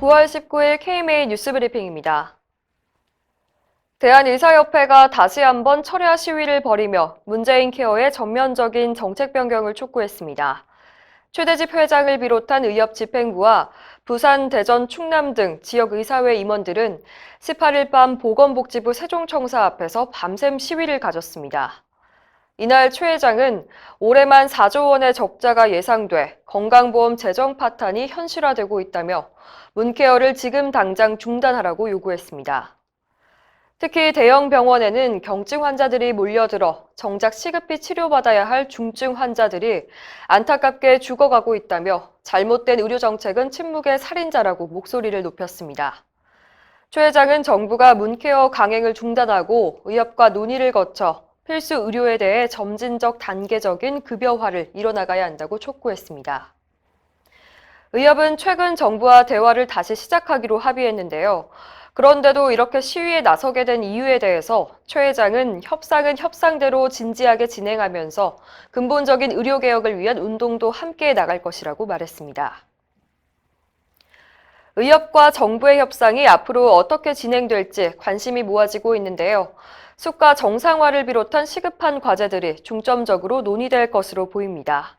9월 19일 KMA 뉴스브리핑입니다. 대한의사협회가 다시 한번 철야 시위를 벌이며 문재인 케어의 전면적인 정책 변경을 촉구했습니다. 최대집 회장을 비롯한 의협 집행부와 부산, 대전, 충남 등 지역 의사회 임원들은 18일 밤 보건복지부 세종청사 앞에서 밤샘 시위를 가졌습니다. 이날 최 회장은 올해만 4조 원의 적자가 예상돼 건강보험 재정 파탄이 현실화되고 있다며 문케어를 지금 당장 중단하라고 요구했습니다. 특히 대형 병원에는 경증 환자들이 몰려들어 정작 시급히 치료받아야 할 중증 환자들이 안타깝게 죽어가고 있다며 잘못된 의료 정책은 침묵의 살인자라고 목소리를 높였습니다. 최 회장은 정부가 문케어 강행을 중단하고 의협과 논의를 거쳐 필수 의료에 대해 점진적 단계적인 급여화를 이뤄나가야 한다고 촉구했습니다. 의협은 최근 정부와 대화를 다시 시작하기로 합의했는데요. 그런데도 이렇게 시위에 나서게 된 이유에 대해서 최 회장은 협상은 협상대로 진지하게 진행하면서 근본적인 의료개혁을 위한 운동도 함께 나갈 것이라고 말했습니다. 의협과 정부의 협상이 앞으로 어떻게 진행될지 관심이 모아지고 있는데요. 수가 정상화를 비롯한 시급한 과제들이 중점적으로 논의될 것으로 보입니다.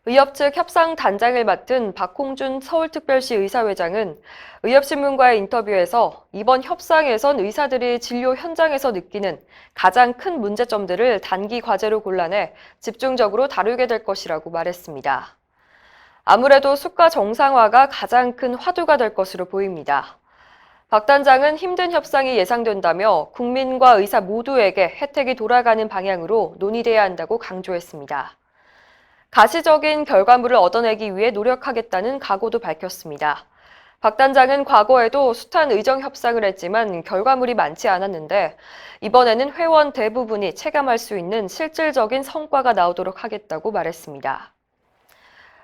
의협 측 협상 단장을 맡은 박홍준 서울특별시 의사회장은 의협신문과의 인터뷰에서 이번 협상에선 의사들이 진료 현장에서 느끼는 가장 큰 문제점들을 단기 과제로 골라내 집중적으로 다루게 될 것이라고 말했습니다. 아무래도 수가 정상화가 가장 큰 화두가 될 것으로 보입니다. 박 단장은 힘든 협상이 예상된다며 국민과 의사 모두에게 혜택이 돌아가는 방향으로 논의돼야 한다고 강조했습니다. 가시적인 결과물을 얻어내기 위해 노력하겠다는 각오도 밝혔습니다. 박 단장은 과거에도 숱한 의정 협상을 했지만 결과물이 많지 않았는데 이번에는 회원 대부분이 체감할 수 있는 실질적인 성과가 나오도록 하겠다고 말했습니다.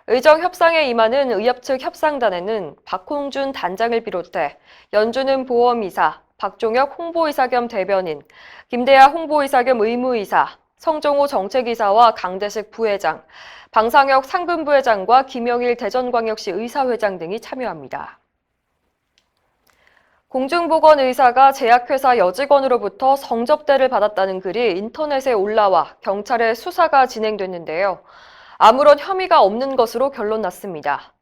의정 협상에 임하는 의협 측 협상단에는 박홍준 단장을 비롯해 연주는 보험이사, 박종혁 홍보이사 겸 대변인, 김대하 홍보이사 겸 의무이사, 성종호 정책이사와 강대식 부회장, 방상혁 상근부회장과 김영일 대전광역시 의사회장 등이 참여합니다. 공중보건의사가 제약회사 여직원으로부터 성접대를 받았다는 글이 인터넷에 올라와 경찰의 수사가 진행됐는데요. 아무런 혐의가 없는 것으로 결론났습니다.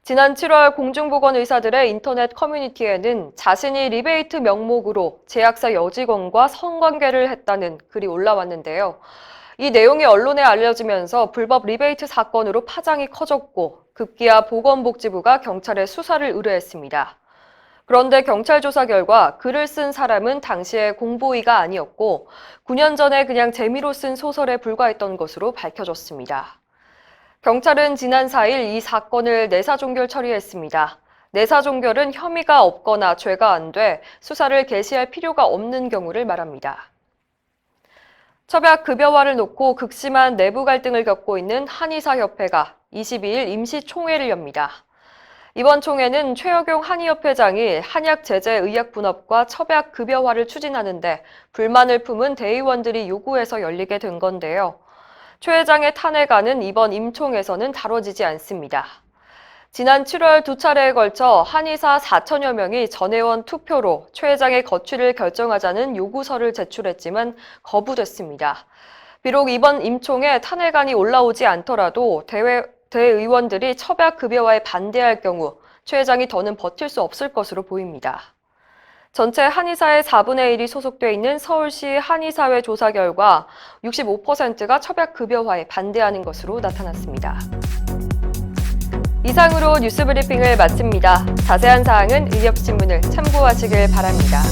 지난 7월 공중보건의사들의 인터넷 커뮤니티에는 자신이 리베이트 명목으로 제약사 여직원과 성관계를 했다는 글이 올라왔는데요. 이 내용이 언론에 알려지면서 불법 리베이트 사건으로 파장이 커졌고 급기야 보건복지부가 경찰에 수사를 의뢰했습니다. 그런데 경찰 조사 결과 글을 쓴 사람은 당시에 공보위가 아니었고 9년 전에 그냥 재미로 쓴 소설에 불과했던 것으로 밝혀졌습니다. 경찰은 지난 4일 이 사건을 내사종결 처리했습니다. 내사종결은 혐의가 없거나 죄가 안 돼 수사를 개시할 필요가 없는 경우를 말합니다. 첩약급여화를 놓고 극심한 내부 갈등을 겪고 있는 한의사협회가 22일 임시총회를 엽니다. 이번 총회는 최여경 한의협회장이 한약제재의약분업과 첩약급여화를 추진하는데 불만을 품은 대의원들이 요구해서 열리게 된 건데요. 최 회장의 탄핵안은 이번 임총에서는 다뤄지지 않습니다. 지난 7월 두 차례에 걸쳐 한의사 4천여 명이 전회원 투표로 최 회장의 거취를 결정하자는 요구서를 제출했지만 거부됐습니다. 비록 이번 임총에 탄핵안이 올라오지 않더라도 대의원들이 첩약급여화에 반대할 경우 최 회장이 더는 버틸 수 없을 것으로 보입니다. 전체 한의사의 4분의 1이 소속돼 있는 서울시 한의사회 조사 결과 65%가 첩약급여화에 반대하는 것으로 나타났습니다. 이상으로 뉴스브리핑을 마칩니다. 자세한 사항은 의협신문을 참고하시길 바랍니다.